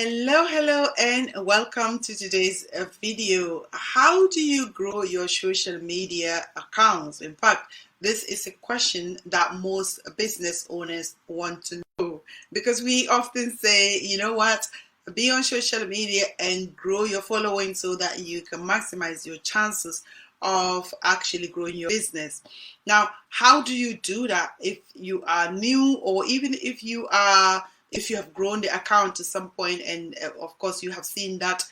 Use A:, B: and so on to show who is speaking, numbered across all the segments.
A: Hello, and welcome to today's video. How do you grow your social media accounts? In fact, this is a question that most business owners want to know because we often say, you know what, be on social media and grow your following so that you can maximize your chances of actually growing your business. Now, how do you do that if you are new, or even if you have grown the account to some point and of course you have seen that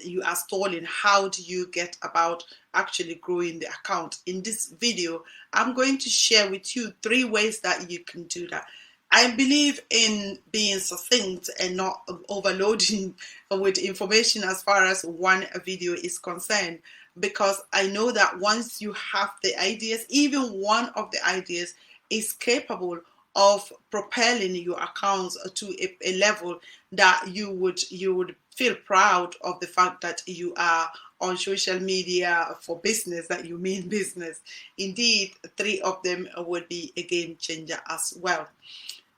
A: you are stalling? How do you get about actually growing the account? In this video, I'm going to share with you 3 ways that you can do that. I believe in being succinct and not overloading with information as far as one video is concerned, because I know that once you have the ideas, even one of the ideas is capable of propelling your accounts to a level that you would feel proud of the fact that you are on social media for business, that you mean business. Indeed, 3 of them would be a game changer as well.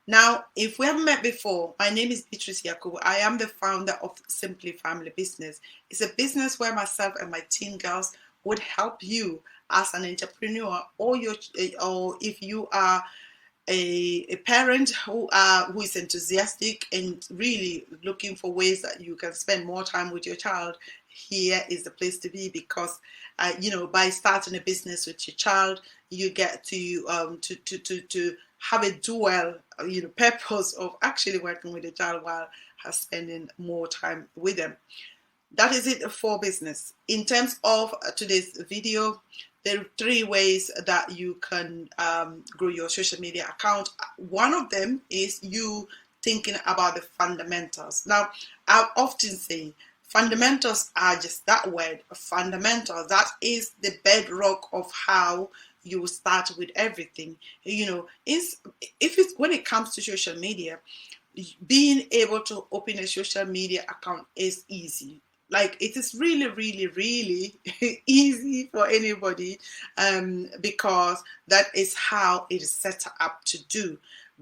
A: Now, if we haven't met before, my name is Beatrice Yakubu. I am the founder of Simply Family Business. It's a business where myself and my teen girls would help you as an entrepreneur, or if you are a parent who is enthusiastic and really looking for ways that you can spend more time with your child. Here is the place to be, because by starting a business with your child, you get to have a dual purpose of actually working with the child while spending more time with them. That is it for business. In terms of today's video, there are 3 ways that you can grow your social media account. One of them is you thinking about the fundamentals. Now, I often say fundamentals are just that word, fundamental. That is the bedrock of how you start with everything. When it comes to social media, being able to open a social media account is easy. Like, it is really, really, really easy for anybody, because that is how it is set up to do.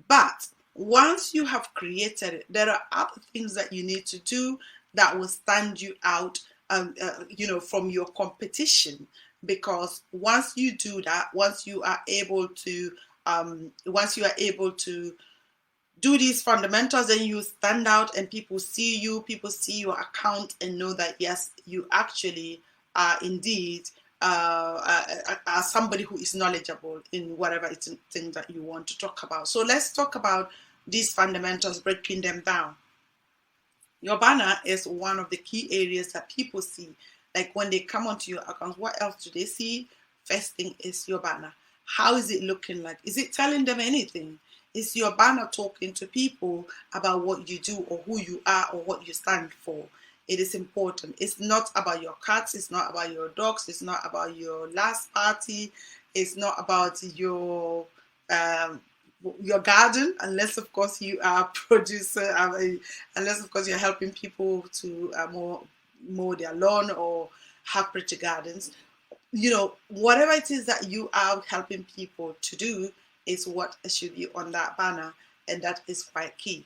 A: But once you have created it, there are other things that you need to do that will stand you out, from your competition. Because once you do that, once you are able to do these fundamentals, then you stand out and people see you, people see your account and know that yes, you actually are indeed are somebody who is knowledgeable in whatever thing that you want to talk about. So let's talk about these fundamentals, breaking them down. Your banner is one of the key areas that people see. Like, when they come onto your account, what else do they see? First thing is your banner. How is it looking like? Is it telling them anything? Is your banner talking to people about what you do or who you are or what you stand for? It is important. It's not about your cats. It's not about your dogs. It's not about your last party. It's not about your garden, unless of course you are a producer, unless of course you're helping people to mow their lawn or have pretty gardens. Whatever it is that you are helping people to do is what should be on that banner, and that is quite key.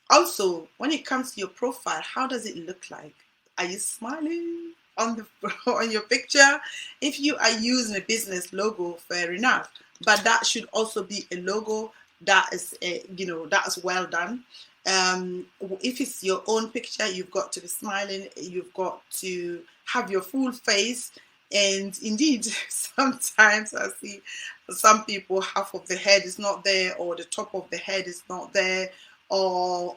A: Also, when it comes to your profile, how does it look like? Are you smiling on your picture? If you are using a business logo, fair enough, but that should also be a logo that is that is well done. If it's your own picture, you've got to be smiling, you've got to have your full face. And indeed, sometimes I see some people, half of the head is not there, or the top of the head is not there, or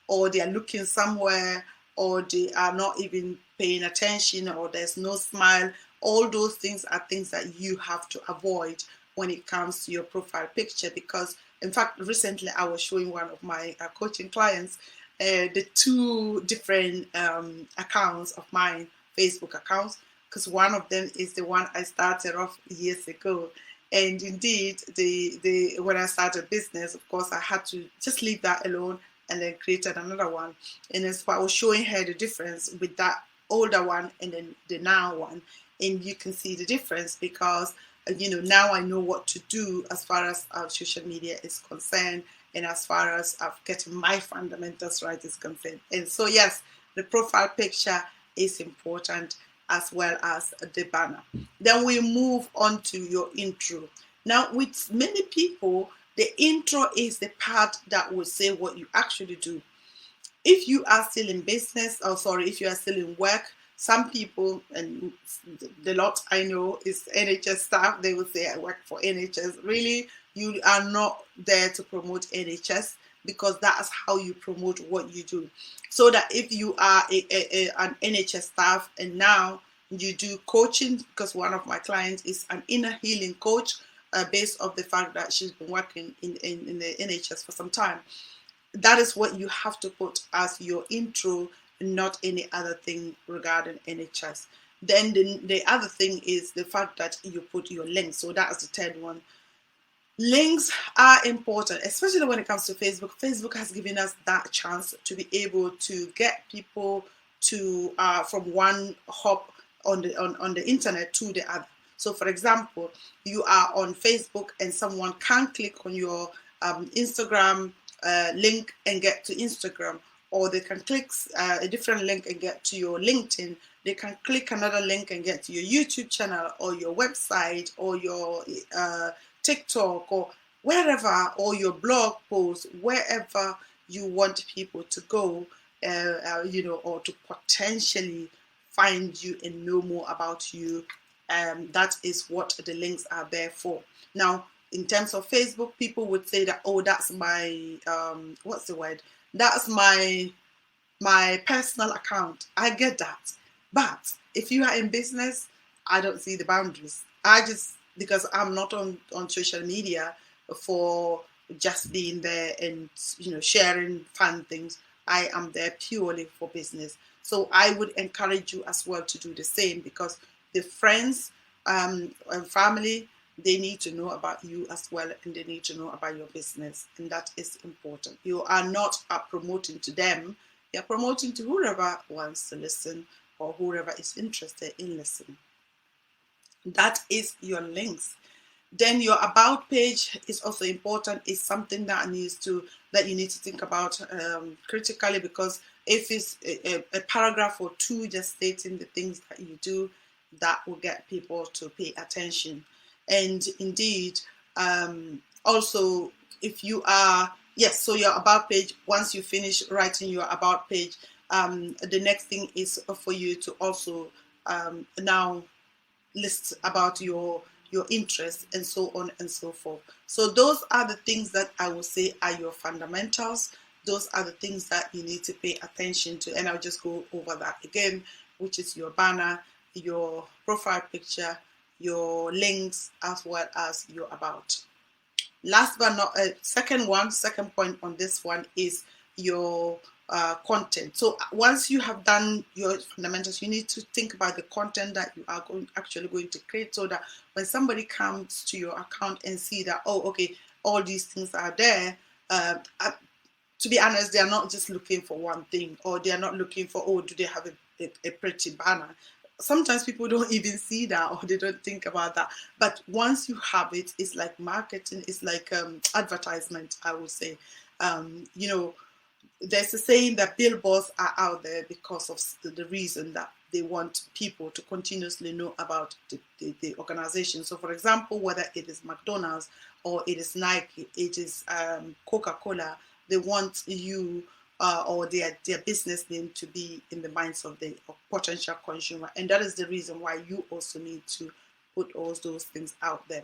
A: or they are looking somewhere, or they are not even paying attention, or there's no smile. All those things are things that you have to avoid when it comes to your profile picture. Because, in fact, recently I was showing one of my coaching clients the 2 different accounts of mine, Facebook accounts, because one of them is the one I started off years ago. And indeed, when I started business, of course, I had to just leave that alone and then created another one. And as I was showing her the difference with that older one and then the now one, and you can see the difference, because now I know what to do as far as our social media is concerned, and as far as getting my fundamentals right is concerned. And so yes, the profile picture is important, as well as the banner. Then we move on to your intro. Now, with many people, the intro is the part that will say what you actually do. If you are still in business, or sorry, if you are still in work, some people, and the lot I know is NHS staff, they will say, I work for NHS. Really, you are not there to promote NHS, because that's how you promote what you do. So that if you are an NHS staff and now you do coaching, because one of my clients is an inner healing coach, based on the fact that she's been working in the NHS for some time, that is what you have to put as your intro, not any other thing regarding NHS. Then the other thing is the fact that you put your links. So that's the third one. Links are important, especially when it comes to Facebook. Facebook has given us that chance to be able to get people to from one hop on the internet to the other. So for example, you are on Facebook and someone can click on your Instagram link and get to Instagram, or they can click a different link and get to your LinkedIn. They can click another link and get to your YouTube channel or your website or your TikTok or wherever, or your blog post, wherever you want people to go, or to potentially find you and know more about you. That is what the links are there for. Now, in terms of Facebook, people would say that, oh, that's my what's the word? That's my personal account. I get that. But if you are in business, I don't see the boundaries. Because I'm not on social media for just being there and sharing fun things. I am there purely for business. So I would encourage you as well to do the same, because the friends and family, they need to know about you as well, and they need to know about your business, and that is important. You are not promoting to them, you're promoting to whoever wants to listen or whoever is interested in listening. That is your links. Then your about page is also important. It's something that you need to think about critically, because if it's a paragraph or two just stating the things that you do, that will get people to pay attention. And indeed, also, if you are, yes, so your about page, once you finish writing your about page, the next thing is for you to also now list about your interests and so on and so forth. So those are the things that I will say are your fundamentals. Those are the things that you need to pay attention to, and I'll just go over that again, which is your banner, your profile picture, your links, as well as your about. Last but not second point on this one is your content. So once you have done your fundamentals, you need to think about the content that you are actually going to create, so that when somebody comes to your account and see that, oh, okay, all these things are there, to be honest, they are not just looking for one thing, or they are not looking for, oh, do they have a pretty banner? Sometimes people don't even see that, or they don't think about that. But once you have it, it's like marketing, it's like advertisement, I would say. There's a saying that billboards are out there because of the reason that they want people to continuously know about the organization. So for example, whether it is McDonald's or it is Nike, it is Coca-Cola, they want you or their business name to be in the minds of the potential consumer. And that is the reason why you also need to put all those things out there.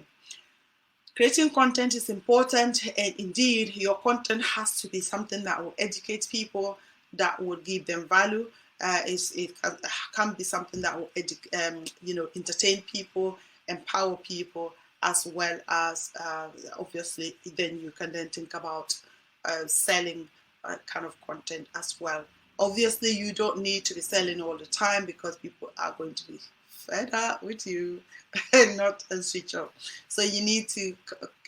A: Creating content is important, and indeed your content has to be something that will educate people, that will give them value. It can be something that will entertain people, empower people, as well as obviously then you can then think about selling kind of content as well. Obviously you don't need to be selling all the time, because people are going to be fed up with you and not switch off. So you need to,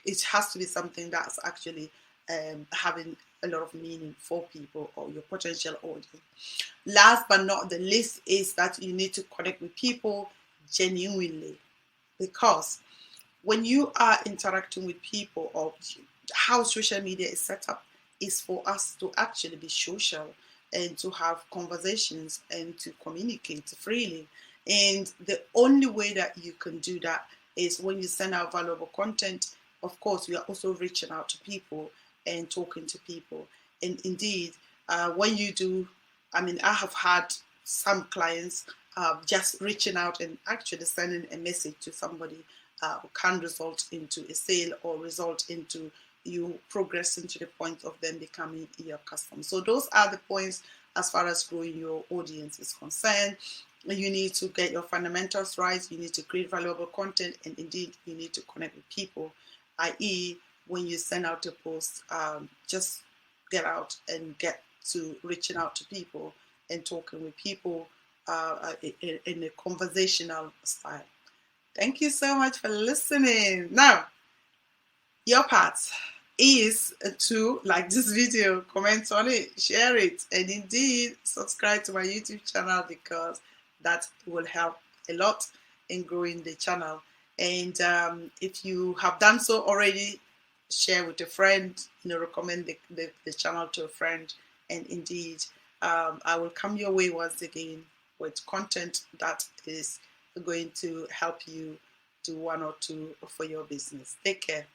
A: it has to be something that's actually having a lot of meaning for people or your potential audience. Last but not the least is that you need to connect with people genuinely, because when you are interacting with people, or how social media is set up is for us to actually be social and to have conversations and to communicate freely. And the only way that you can do that is when you send out valuable content. Of course, you are also reaching out to people and talking to people. And indeed, when you do, I mean, I have had some clients just reaching out and actually sending a message to somebody can result into a sale or result into you progressing to the point of them becoming your customer. So those are the points as far as growing your audience is concerned. You need to get your fundamentals right. You need to create valuable content, and indeed, you need to connect with people. I.e., when you send out a post, just get out and get to reaching out to people and talking with people in a conversational style. Thank you so much for listening. Now, your part is to like this video, comment on it, share it, and indeed subscribe to my YouTube channel because that will help a lot in growing the channel. And if you have done so already, share with a friend, recommend the channel to a friend. And indeed, I will come your way once again with content that is going to help you do one or two for your business. Take care.